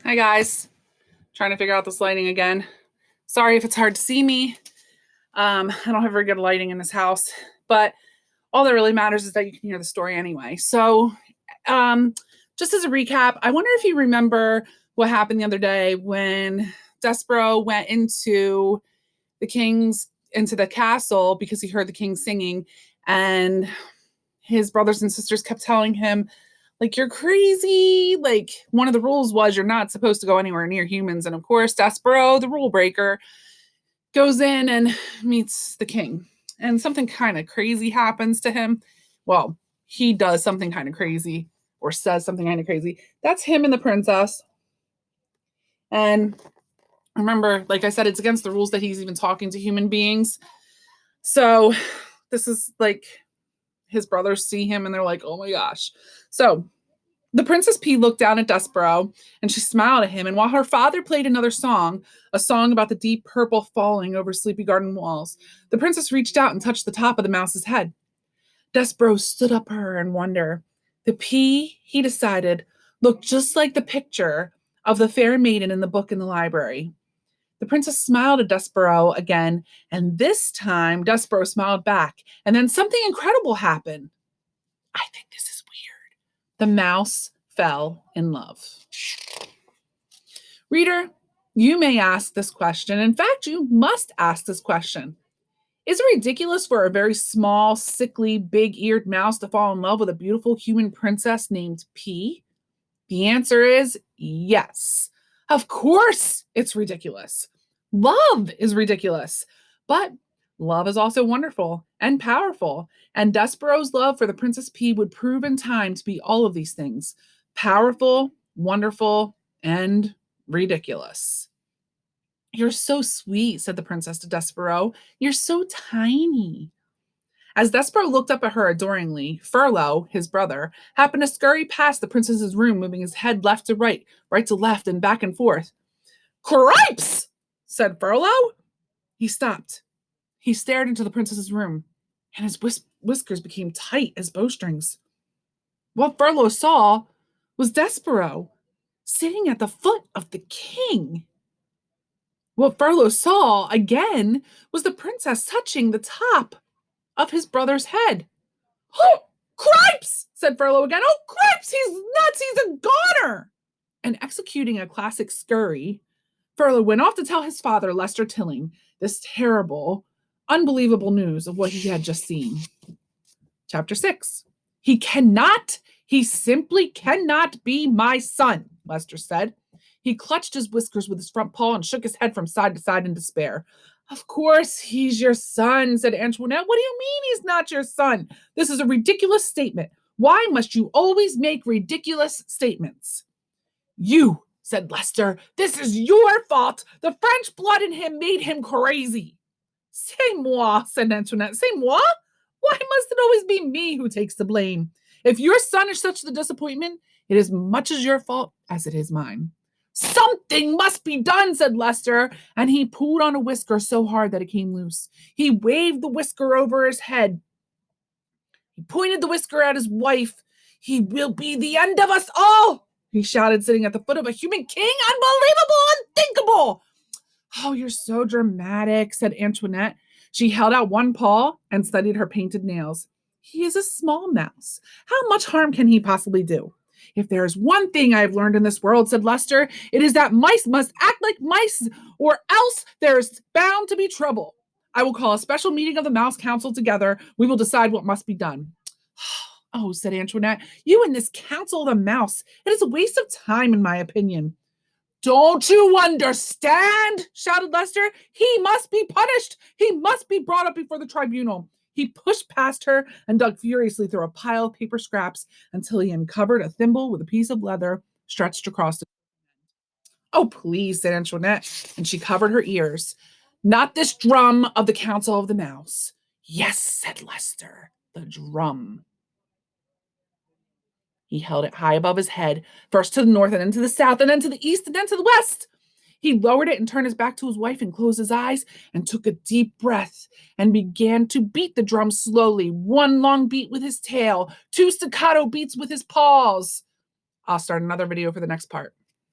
Hi guys, trying to figure out this lighting again. Sorry if it's hard to see me. I don't have very good lighting in this house, but all that really matters is that you can hear the story anyway. So, um, just as a recap, I wonder if you remember what happened the other day when Despero went into the castle because he heard the king singing, and his brothers and sisters kept telling him, like, you're crazy. Like, one of the rules was you're not supposed to go anywhere near humans. And of course, Despero, the rule breaker, goes in and meets the king. And something kind of crazy happens to him. Well, he does something kind of crazy or says something kind of crazy. That's him and the princess. And remember, like I said, it's against the rules that he's even talking to human beings. So this is like his brothers see him and they're like, oh my gosh. So the Princess P looked down at Despero and she smiled at him. And while her father played another song, a song about the deep purple falling over sleepy garden walls, the princess reached out and touched the top of the mouse's head. Despero stood up her in wonder. The P, he decided, looked just like the picture of the fair maiden in the book in the library. The princess smiled at Despero again, and this time Despero smiled back. And then something incredible happened. I think this is weird. The mouse fell in love. Reader, you may ask this question. In fact, you must ask this question. Is it ridiculous for a very small, sickly, big-eared mouse to fall in love with a beautiful human princess named P? The answer is yes. Of course it's ridiculous. Love is ridiculous. But love is also wonderful and powerful. And Despero's love for the Princess P would prove in time to be all of these things: powerful, wonderful, and ridiculous. You're so sweet, said the princess to Despero. You're so tiny. As Despero looked up at her adoringly, Furlough, his brother, happened to scurry past the princess's room, moving his head left to right to left, and back and forth. Cripes! Said Furlough. He stopped. He stared into the princess's room, and his whiskers became tight as bowstrings. What Furlough saw was Despero, sitting at the foot of the king. What Furlough saw, again, was the princess touching the top of his brother's head. Oh, cripes! Said Furlough again. Oh, cripes! He's nuts! He's a goner! And executing a classic scurry, Furlough went off to tell his father, Lester Tilling, this terrible, unbelievable news of what he had just seen. Chapter 6. He simply cannot be my son, Lester said. He clutched his whiskers with his front paw and shook his head from side to side in despair. Of course he's your son, said Antoinette. What do you mean he's not your son? This is a ridiculous statement. Why must you always make ridiculous statements? You, said Lester. This is your fault. The French blood in him made him crazy. C'est moi, said Antoinette. C'est moi? Why must it always be me who takes the blame? If your son is such the disappointment, it is much as your fault as it is mine. Something must be done, said Lester, and he pulled on a whisker so hard that it came loose. He waved the whisker over his head. He pointed the whisker at his wife. He will be the end of us all, he shouted, sitting at the foot of a human king. Unbelievable, unthinkable. Oh, you're so dramatic, said Antoinette. She held out one paw and studied her painted nails. He is a small mouse. How much harm can he possibly do? If there is one thing I have learned in this world, said Lester, it is that mice must act like mice, or else there is bound to be trouble. I will call a special meeting of the Mouse Council together. We will decide what must be done. Oh, said Antoinette, you and this Council of the Mouse. It is a waste of time, in my opinion. Don't you understand? Shouted Lester. He must be punished. He must be brought up before the tribunal. He pushed past her and dug furiously through a pile of paper scraps until he uncovered a thimble with a piece of leather stretched across the. Oh, please, said Antoinette, and she covered her ears. Not this drum of the Council of the Mouse. Yes, said Lester, the drum. He held it high above his head, first to the north and then to the south and then to the east and then to the west. He lowered it and turned his back to his wife and closed his eyes and took a deep breath and began to beat the drum slowly, one long beat with his tail, two staccato beats with his paws. I'll start another video for the next part.